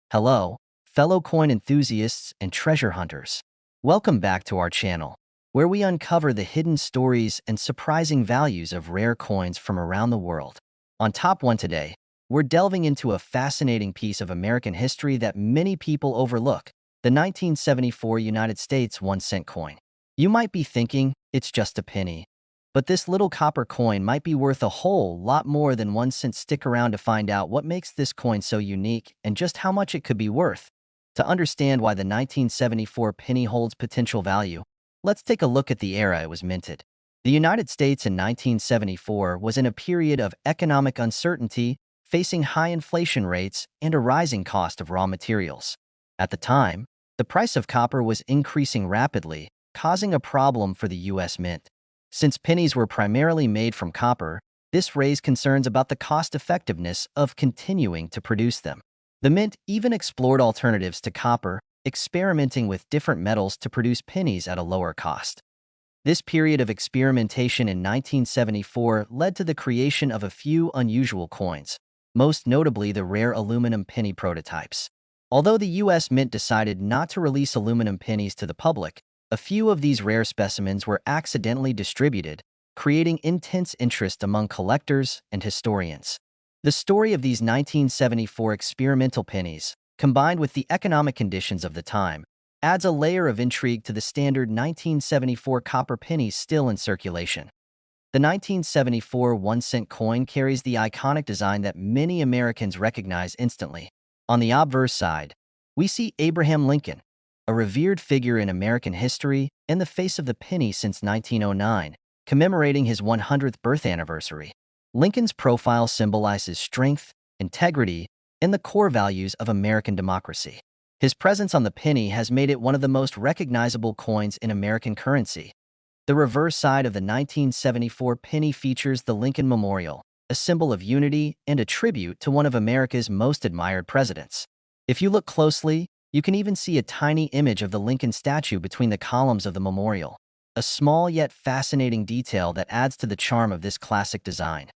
Hello, fellow coin enthusiasts and treasure hunters. Welcome back to our channel, where we uncover the hidden stories and surprising values of rare coins from around the world. On Top 1 today, we're delving into a fascinating piece of American history that many people overlook, the 1974 United States 1-cent coin. You might be thinking, it's just a penny. But this little copper coin might be worth a whole lot more than 1 cent. Stick around to find out what makes this coin so unique and just how much it could be worth. To understand why the 1974 penny holds potential value, let's take a look at the era it was minted. The United States in 1974 was in a period of economic uncertainty, facing high inflation rates and a rising cost of raw materials. At the time, the price of copper was increasing rapidly, causing a problem for the U.S. Mint. Since pennies were primarily made from copper, this raised concerns about the cost-effectiveness of continuing to produce them. The mint even explored alternatives to copper, experimenting with different metals to produce pennies at a lower cost. This period of experimentation in 1974 led to the creation of a few unusual coins, most notably the rare aluminum penny prototypes. Although the U.S. Mint decided not to release aluminum pennies to the public, a few of these rare specimens were accidentally distributed, creating intense interest among collectors and historians. The story of these 1974 experimental pennies, combined with the economic conditions of the time, adds a layer of intrigue to the standard 1974 copper pennies still in circulation. The 1974 1-cent coin carries the iconic design that many Americans recognize instantly. On the obverse side, we see Abraham Lincoln, a revered figure in American history and the face of the penny since 1909, commemorating his 100th birth anniversary. Lincoln's profile symbolizes strength, integrity, and the core values of American democracy. His presence on the penny has made it one of the most recognizable coins in American currency. The reverse side of the 1974 penny features the Lincoln Memorial, a symbol of unity and a tribute to one of America's most admired presidents. If you look closely, you can even see a tiny image of the Lincoln statue between the columns of the memorial, a small yet fascinating detail that adds to the charm of this classic design.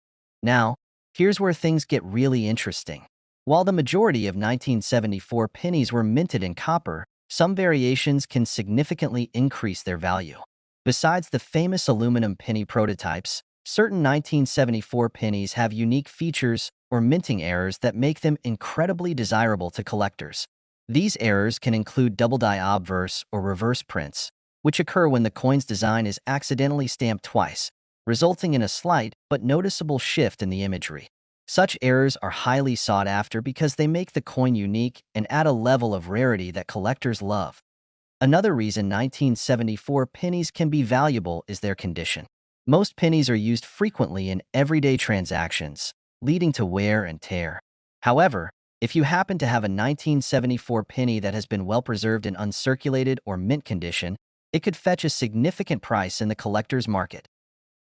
Now, here's where things get really interesting. While the majority of 1974 pennies were minted in copper, some variations can significantly increase their value. Besides the famous aluminum penny prototypes, certain 1974 pennies have unique features or minting errors that make them incredibly desirable to collectors. These errors can include double-die obverse or reverse prints, which occur when the coin's design is accidentally stamped twice, resulting in a slight but noticeable shift in the imagery. Such errors are highly sought after because they make the coin unique and add a level of rarity that collectors love. Another reason 1974 pennies can be valuable is their condition. Most pennies are used frequently in everyday transactions, leading to wear and tear. However, if you happen to have a 1974 penny that has been well preserved in uncirculated or mint condition, it could fetch a significant price in the collector's market.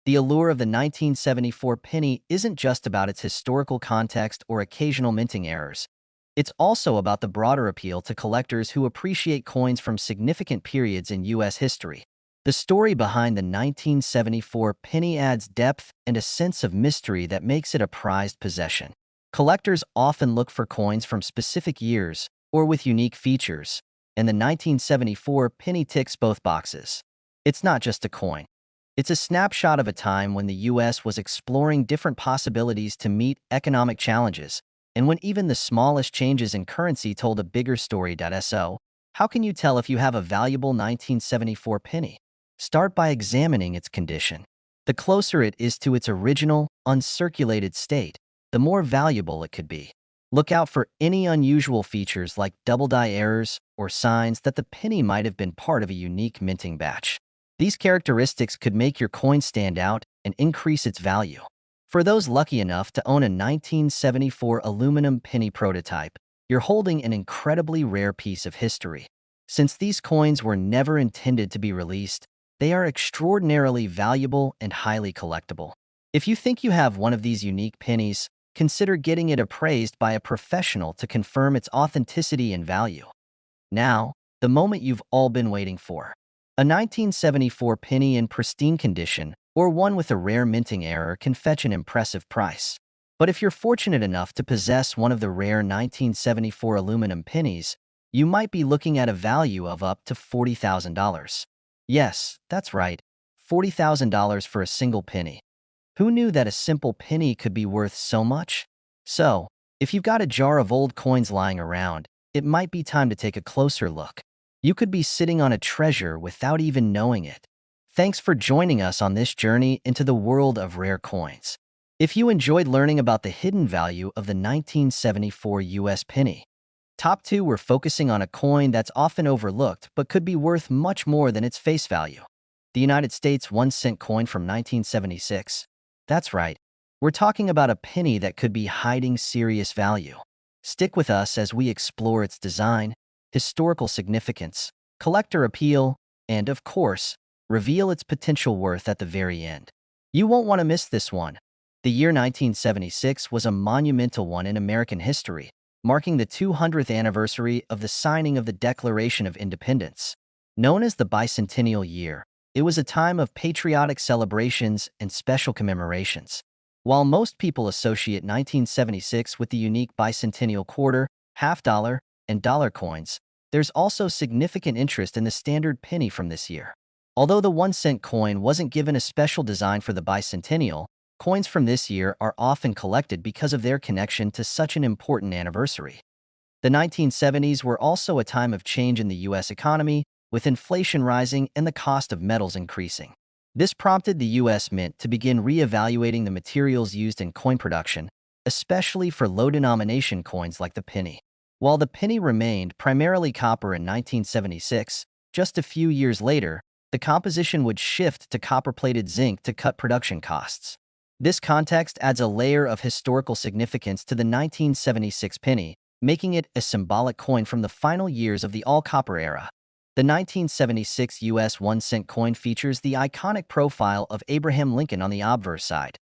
The allure of the 1974 penny isn't just about its historical context or occasional minting errors. It's also about the broader appeal to collectors who appreciate coins from significant periods in U.S. history. The story behind the 1974 penny adds depth and a sense of mystery that makes it a prized possession. Collectors often look for coins from specific years or with unique features, and the 1974 penny ticks both boxes. It's not just a coin. It's a snapshot of a time when the U.S. was exploring different possibilities to meet economic challenges, and when even the smallest changes in currency told a bigger story. So, how can you tell if you have a valuable 1974 penny? Start by examining its condition. The closer it is to its original, uncirculated state, the more valuable it could be. Look out for any unusual features like double-die errors or signs that the penny might have been part of a unique minting batch. These characteristics could make your coin stand out and increase its value. For those lucky enough to own a 1974 aluminum penny prototype, you're holding an incredibly rare piece of history. Since these coins were never intended to be released, they are extraordinarily valuable and highly collectible. If you think you have one of these unique pennies, consider getting it appraised by a professional to confirm its authenticity and value. Now, the moment you've all been waiting for. A 1974 penny in pristine condition, or one with a rare minting error, can fetch an impressive price. But if you're fortunate enough to possess one of the rare 1974 aluminum pennies, you might be looking at a value of up to $40,000. Yes, that's right, $40,000 for a single penny. Who knew that a simple penny could be worth so much? So, if you've got a jar of old coins lying around, it might be time to take a closer look. You could be sitting on a treasure without even knowing it. Thanks for joining us on this journey into the world of rare coins. If you enjoyed learning about the hidden value of the 1974 US penny, top 2 we're focusing on a coin that's often overlooked but could be worth much more than its face value. The United States 1-cent coin from 1976. That's right, we're talking about a penny that could be hiding serious value. Stick with us as we explore its design, historical significance, collector appeal, and, of course, reveal its potential worth at the very end. You won't want to miss this one. The year 1976 was a monumental one in American history, marking the 200th anniversary of the signing of the Declaration of Independence. Known as the Bicentennial Year, it was a time of patriotic celebrations and special commemorations. While most people associate 1976 with the unique bicentennial quarter, half dollar, and dollar coins, there's also significant interest in the standard penny from this year. Although the 1-cent coin wasn't given a special design for the bicentennial, coins from this year are often collected because of their connection to such an important anniversary. The 1970s were also a time of change in the U.S. economy, with inflation rising and the cost of metals increasing. This prompted the U.S. Mint to begin re-evaluating the materials used in coin production, especially for low-denomination coins like the penny. While the penny remained primarily copper in 1976, just a few years later, the composition would shift to copper-plated zinc to cut production costs. This context adds a layer of historical significance to the 1976 penny, making it a symbolic coin from the final years of the all-copper era. The 1976 U.S. 1-cent coin features the iconic profile of Abraham Lincoln on the obverse side,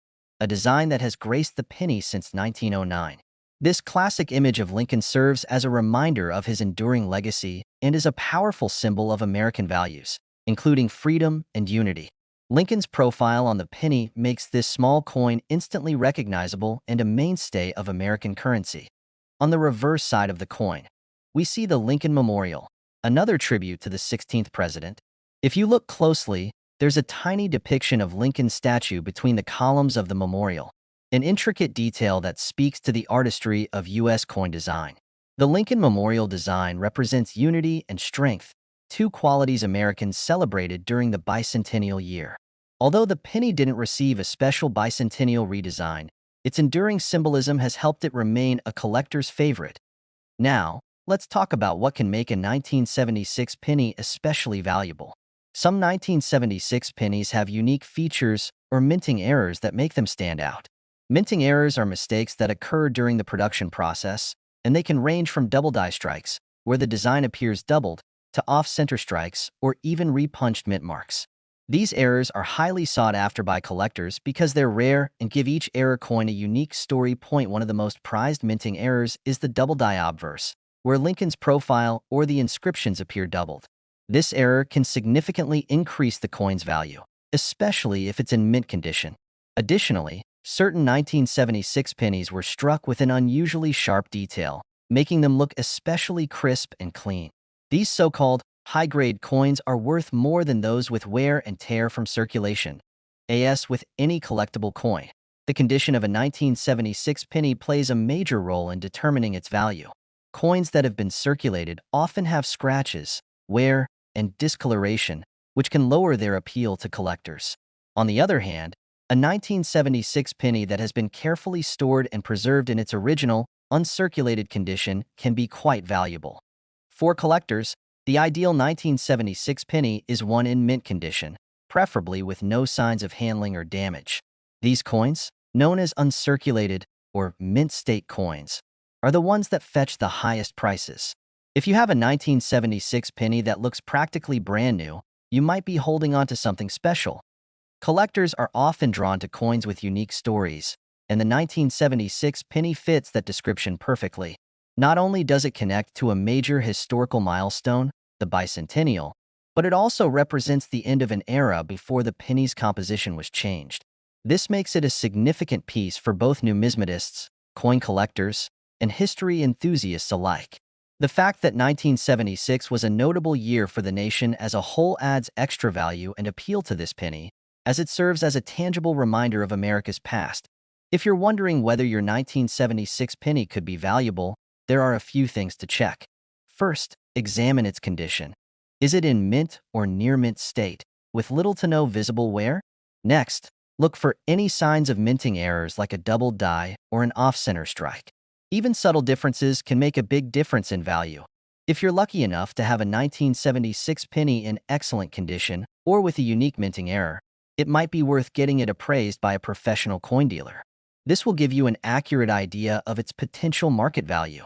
a design that has graced the penny since 1909. This classic image of Lincoln serves as a reminder of his enduring legacy and is a powerful symbol of American values, including freedom and unity. Lincoln's profile on the penny makes this small coin instantly recognizable and a mainstay of American currency. On the reverse side of the coin, we see the Lincoln Memorial, another tribute to the 16th president. If you look closely, there's a tiny depiction of Lincoln's statue between the columns of the memorial, an intricate detail that speaks to the artistry of U.S. coin design. The Lincoln Memorial design represents unity and strength, two qualities Americans celebrated during the bicentennial year. Although the penny didn't receive a special bicentennial redesign, its enduring symbolism has helped it remain a collector's favorite. Now, let's talk about what can make a 1976 penny especially valuable. Some 1976 pennies have unique features or minting errors that make them stand out. Minting errors are mistakes that occur during the production process, and they can range from double die strikes, where the design appears doubled, to off-center strikes or even repunched mint marks. These errors are highly sought after by collectors because they're rare and give each error coin a unique story point. One of the most prized minting errors is the double die obverse, where Lincoln's profile or the inscriptions appear doubled. This error can significantly increase the coin's value, especially if it's in mint condition. Additionally, certain 1976 pennies were struck with an unusually sharp detail, making them look especially crisp and clean. These so-called high-grade coins are worth more than those with wear and tear from circulation. As with any collectible coin, the condition of a 1976 penny plays a major role in determining its value. Coins that have been circulated often have scratches, wear, and discoloration, which can lower their appeal to collectors. On the other hand, a 1976 penny that has been carefully stored and preserved in its original, uncirculated condition can be quite valuable. For collectors, the ideal 1976 penny is one in mint condition, preferably with no signs of handling or damage. These coins, known as uncirculated or mint state coins, are the ones that fetch the highest prices. If you have a 1976 penny that looks practically brand new, you might be holding on to something special. Collectors are often drawn to coins with unique stories, and the 1976 penny fits that description perfectly. Not only does it connect to a major historical milestone, the bicentennial, but it also represents the end of an era before the penny's composition was changed. This makes it a significant piece for both numismatists, coin collectors, and history enthusiasts alike. The fact that 1976 was a notable year for the nation as a whole adds extra value and appeal to this penny, as it serves as a tangible reminder of America's past. If you're wondering whether your 1976 penny could be valuable, there are a few things to check. First, examine its condition. Is it in mint or near mint state, with little to no visible wear? Next, look for any signs of minting errors like a doubled die or an off-center strike. Even subtle differences can make a big difference in value. If you're lucky enough to have a 1976 penny in excellent condition or with a unique minting error, it might be worth getting it appraised by a professional coin dealer. This will give you an accurate idea of its potential market value.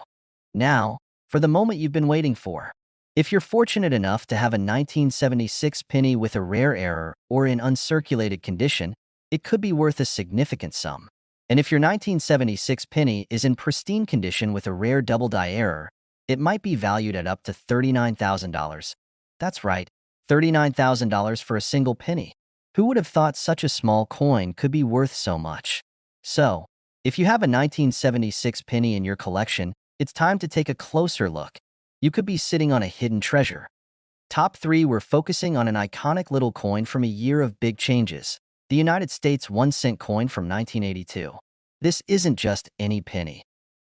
Now, for the moment you've been waiting for. If you're fortunate enough to have a 1976 penny with a rare error or in uncirculated condition, it could be worth a significant sum. And if your 1976 penny is in pristine condition with a rare double die error, it might be valued at up to $39,000. That's right, $39,000 for a single penny. Who would have thought such a small coin could be worth so much? So, if you have a 1976 penny in your collection, it's time to take a closer look. You could be sitting on a hidden treasure. Top 3, we're focusing on an iconic little coin from a year of big changes, the United States 1-cent coin from 1982. This isn't just any penny.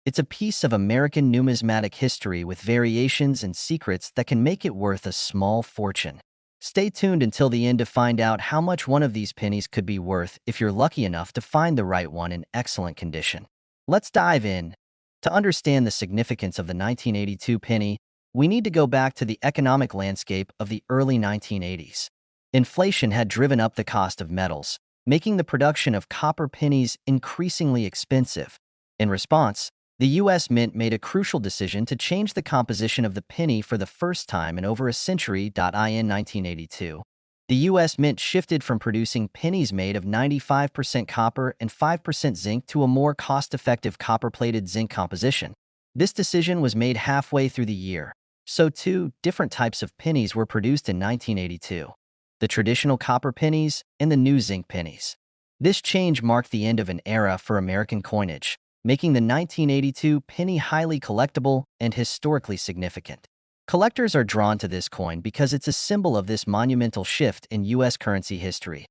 It's a piece of American numismatic history with variations and secrets that can make it worth a small fortune. Stay tuned until the end to find out how much one of these pennies could be worth if you're lucky enough to find the right one in excellent condition. Let's dive in. To understand the significance of the 1982 penny, we need to go back to the economic landscape of the early 1980s. Inflation had driven up the cost of metals, making the production of copper pennies increasingly expensive. In response, the U.S. Mint made a crucial decision to change the composition of the penny for the first time in over a century. In 1982, the U.S. Mint shifted from producing pennies made of 95% copper and 5% zinc to a more cost-effective copper-plated zinc composition. This decision was made halfway through the year, so two different types of pennies were produced in 1982. The traditional copper pennies and the new zinc pennies. This change marked the end of an era for American coinage, making the 1982 penny highly collectible and historically significant. Collectors are drawn to this coin because it's a symbol of this monumental shift in U.S. currency history.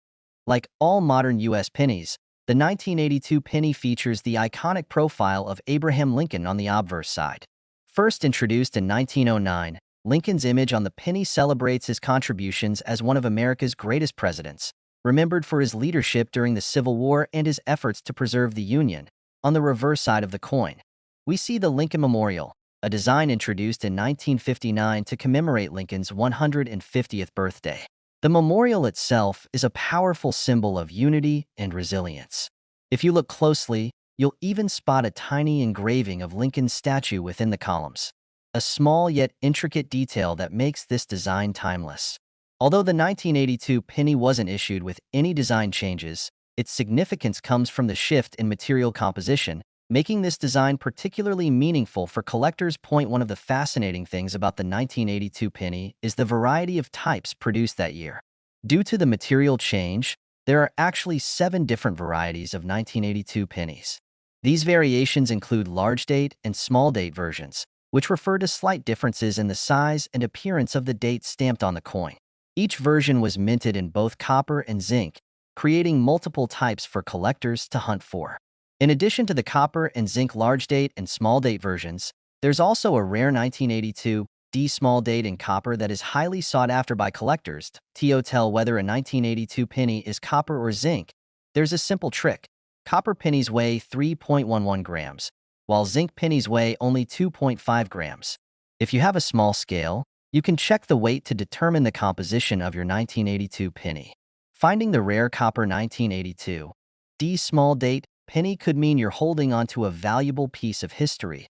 Like all modern U.S. pennies, the 1982 penny features the iconic profile of Abraham Lincoln on the obverse side. First introduced in 1909, Lincoln's image on the penny celebrates his contributions as one of America's greatest presidents, remembered for his leadership during the Civil War and his efforts to preserve the Union. On the reverse side of the coin, we see the Lincoln Memorial, a design introduced in 1959 to commemorate Lincoln's 150th birthday. The memorial itself is a powerful symbol of unity and resilience. If you look closely, you'll even spot a tiny engraving of Lincoln's statue within the columns, a small yet intricate detail that makes this design timeless. Although the 1982 penny wasn't issued with any design changes, its significance comes from the shift in material composition, making this design particularly meaningful for collectors. One of the fascinating things about the 1982 penny is the variety of types produced that year. Due to the material change, there are actually 7 different varieties of 1982 pennies. These variations include large date and small date versions, which refer to slight differences in the size and appearance of the date stamped on the coin. Each version was minted in both copper and zinc, creating multiple types for collectors to hunt for. In addition to the copper and zinc large date and small date versions, there's also a rare 1982 D small date in copper that is highly sought after by collectors. To tell whether a 1982 penny is copper or zinc, there's a simple trick. Copper pennies weigh 3.11 grams, while zinc pennies weigh only 2.5 grams. If you have a small scale, you can check the weight to determine the composition of your 1982 penny. Finding the rare copper 1982 D small date penny could mean you're holding onto a valuable piece of history.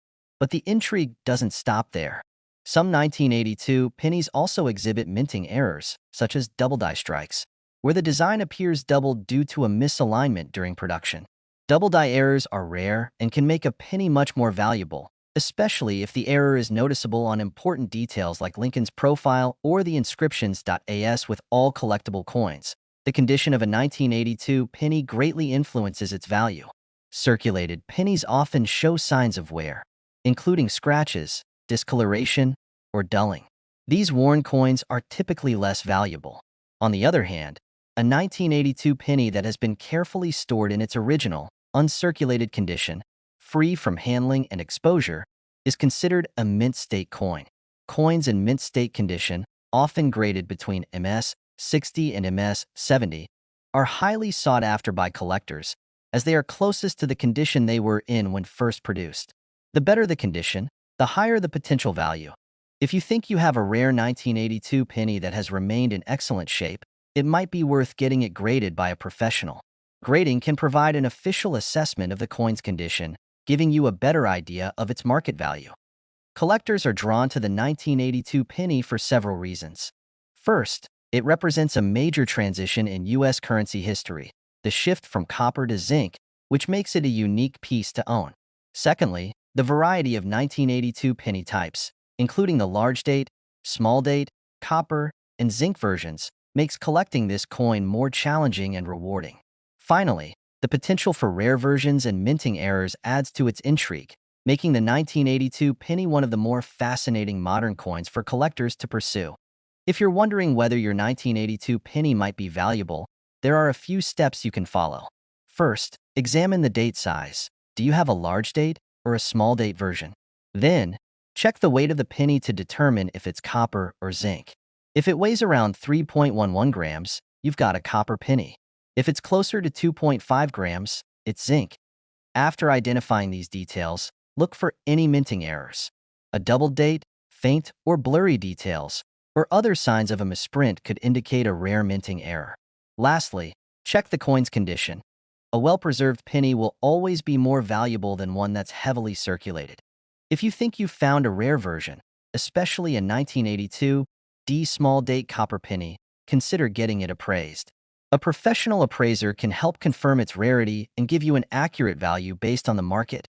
But the intrigue doesn't stop there. Some 1982 pennies also exhibit minting errors, such as double die strikes, where the design appears doubled due to a misalignment during production. Double die errors are rare and can make a penny much more valuable, especially if the error is noticeable on important details like Lincoln's profile or the inscriptions. As with all collectible coins, The condition of a 1982 penny greatly influences its value. Circulated pennies often show signs of wear, including scratches, discoloration, or dulling. These worn coins are typically less valuable. On the other hand, a 1982 penny that has been carefully stored in its original, uncirculated condition, free from handling and exposure, is considered a mint state coin. Coins in mint state condition, often graded between MS 60 and MS 70, are highly sought after by collectors, as they are closest to the condition they were in when first produced. The better the condition, the higher the potential value. If you think you have a rare 1982 penny that has remained in excellent shape, it might be worth getting it graded by a professional. Grading can provide an official assessment of the coin's condition, giving you a better idea of its market value. Collectors are drawn to the 1982 penny for several reasons. First, it represents a major transition in U.S. currency history, the shift from copper to zinc, which makes it a unique piece to own. Secondly, the variety of 1982 penny types, including the large date, small date, copper, and zinc versions, makes collecting this coin more challenging and rewarding. Finally, the potential for rare versions and minting errors adds to its intrigue, making the 1982 penny one of the more fascinating modern coins for collectors to pursue. If you're wondering whether your 1982 penny might be valuable, there are a few steps you can follow. First, examine the date size. Do you have a large date or a small date version? Then, check the weight of the penny to determine if it's copper or zinc. If it weighs around 3.11 grams, you've got a copper penny. If it's closer to 2.5 grams, it's zinc. After identifying these details, look for any minting errors. A double date, faint or blurry details, or other signs of a misprint could indicate a rare minting error. Lastly, check the coin's condition. A well-preserved penny will always be more valuable than one that's heavily circulated. If you think you've found a rare version, especially a 1982 D small date copper penny, consider getting it appraised. A professional appraiser can help confirm its rarity and give you an accurate value based on the market.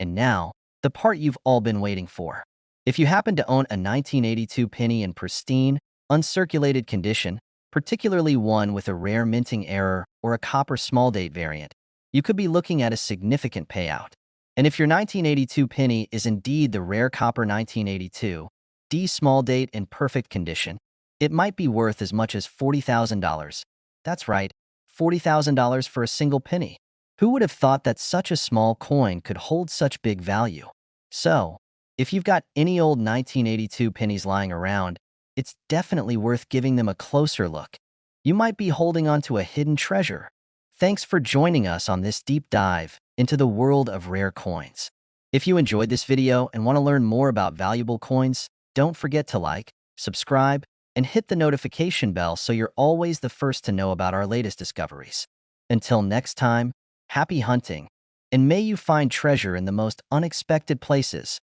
And now, the part you've all been waiting for. If you happen to own a 1982 penny in pristine, uncirculated condition, particularly one with a rare minting error or a copper small date variant, you could be looking at a significant payout. And if your 1982 penny is indeed the rare copper 1982 D small date in perfect condition, it might be worth as much as $40,000. That's right, $40,000 for a single penny. Who would have thought that such a small coin could hold such big value? So, if you've got any old 1982 pennies lying around, it's definitely worth giving them a closer look. You might be holding onto a hidden treasure. Thanks for joining us on this deep dive into the world of rare coins. If you enjoyed this video and want to learn more about valuable coins, don't forget to like, subscribe, and hit the notification bell so you're always the first to know about our latest discoveries. Until next time, happy hunting, and may you find treasure in the most unexpected places.